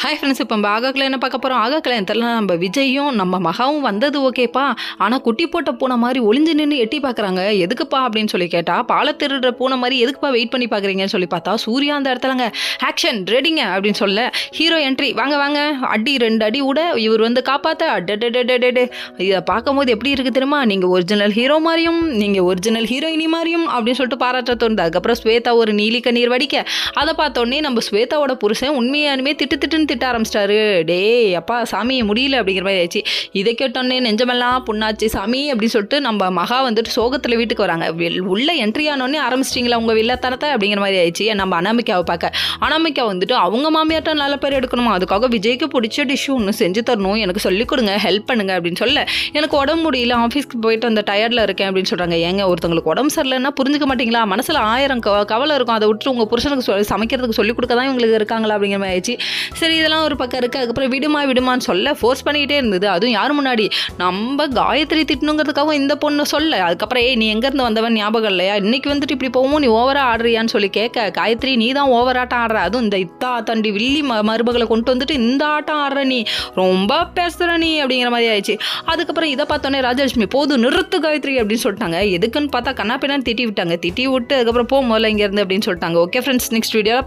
Hi friends, இப்போ நம்ம ஆகாக்கில் என்ன பார்க்க போகிறோம்? ஆகாக்கில் தெரியல, நம்ம விஜயும் நம்ம மகாவும் வந்தது ஓகேப்பா, ஆனால் குட்டி போட்ட பூனை மாதிரி ஒளிஞ்சு நின்று எட்டி பார்க்குறாங்க. எதுக்குப்பா அப்படின்னு சொல்லி கேட்டால், பாலை திருடுற பூனை மாதிரி எதுக்குப்பா வெயிட் பண்ணி பார்க்குறீங்கன்னு சொல்லி பார்த்தா, சூர்யா அந்த இடத்துலங்க ஆக்ஷன் ரெடிங்க அப்படின்னு சொல்ல, ஹீரோ என்ட்ரி, வாங்க வாங்க, அடி 2 அடி விட இவர் வந்து காப்பாற்ற, அடடடடடே. இதை பார்க்கும்போது எப்படி இருக்குது தெரியுமா? நீங்கள் ஒரிஜினல் ஹீரோ மாதிரியும், நீங்கள் ஒரிஜினல் ஹீரோயினி மாதிரியும் அப்படின்னு சொல்லிட்டு பாராட்ட தோணுது. அதுக்கப்புறம் ஸ்வேதா ஒரு நீலி கண்ணீர் வடிக்க, அதை பார்த்தோன்னே நம்ம ஸ்வேதாவோட புருஷன் உண்மையானுமே திட்டு திட்ட ஆரம்பிச்சிட்டாரு. டேய் அப்பா சாமி முடியல அப்படிங்கிற மாதிரி ஆயிடுச்சு. இதை கேட்டோன்னே நெஞ்சமெல்லாம் புண்ணாச்சு சாமி அப்படின்னு சொல்லிட்டு நம்ம மகா வந்துட்டு சோகத்தில் வீட்டுக்கு வராங்க. உள்ள என்ட்ரி ஆனோடனே ஆரம்பிச்சிட்டிங்களா உங்கள் வில்லத்தனத்தை அப்படிங்கிற மாதிரி ஆயிடுச்சு. நம்ம அனாமிகாவை பார்க்க, அனாமிகா வந்துட்டு அவங்க மாமியார்ட்ட நல்ல பேர் எடுக்கணுமா, அதுக்காக விஜய்க்கு பிடிச்ச டிஷ்ஷு ஒன்று செஞ்சு தரணும், எனக்கு சொல்லிக் கொடுங்க, ஹெல்ப் பண்ணுங்க அப்படின்னு சொல்ல, எனக்கு உடம்பு முடியல, ஆஃபீஸ்க்கு போயிட்டு அந்த டயர்டில் இருக்கேன் அப்படின்னு சொல்கிறாங்க. ஏங்க ஒருத்தவங்களுக்கு உடம்பு சரியில்லைன்னா புரிஞ்சுக்க மாட்டீங்களா? மனசில் 1000 கவலை இருக்கும், அதை விட்டு உங்கள் புருஷனுக்கு சமைக்கிறதுக்கு சொல்லிக் கொடுக்க தான் இவங்களுக்கு இருக்காங்களா அப்படிங்கிற மாதிரி ஆயிடுச்சு. சரி இதெல்லாம் ஒரு பக்கம் இருக்குது. அதுக்கப்புறம் விடுமான்னு சொல்ல ஃபோர்ஸ் பண்ணிக்கிட்டே இருந்தது. அதுவும் யார் முன்னாடி? நம்ம காயத்ரி திட்டணுங்கிறதுக்காக இந்த பொண்ணு சொல்ல. அதுக்கப்புறம் நீ எங்கேருந்து வந்தவன் ஞாபகம் இல்லையா, இன்னைக்கு வந்துட்டு இப்படி போகவும் நீ ஓவராக ஆடுறியான்னு சொல்லி கேட்க, காயத்ரி நீ தான் ஓவராட்டம் ஆடுற, அதுவும் இந்த இத்தா தண்டி வில்லி மருமகளை கொண்டு வந்துட்டு இந்த ஆட்டம் ஆடுற, நீ ரொம்ப பேசுகிற நீ அப்படிங்கிற மாதிரி ஆயிடுச்சு. அதுக்கப்புறம் இதை பார்த்தோன்னே ராஜலட்சுமி போதும் நிறுத்து காயத்ரி அப்படின்னு சொல்லிட்டாங்க. எதுக்குன்னு பார்த்தா கண்ணா பின்னான்னு திட்டி விட்டாங்க. திட்டி விட்டு அதுக்கப்புறம் போ முதல்ல இங்கேருந்து அப்படின்னு சொல்லிட்டாங்க. ஓகே ஃப்ரெண்ட்ஸ், நெக்ஸ்ட் வீடியோவில்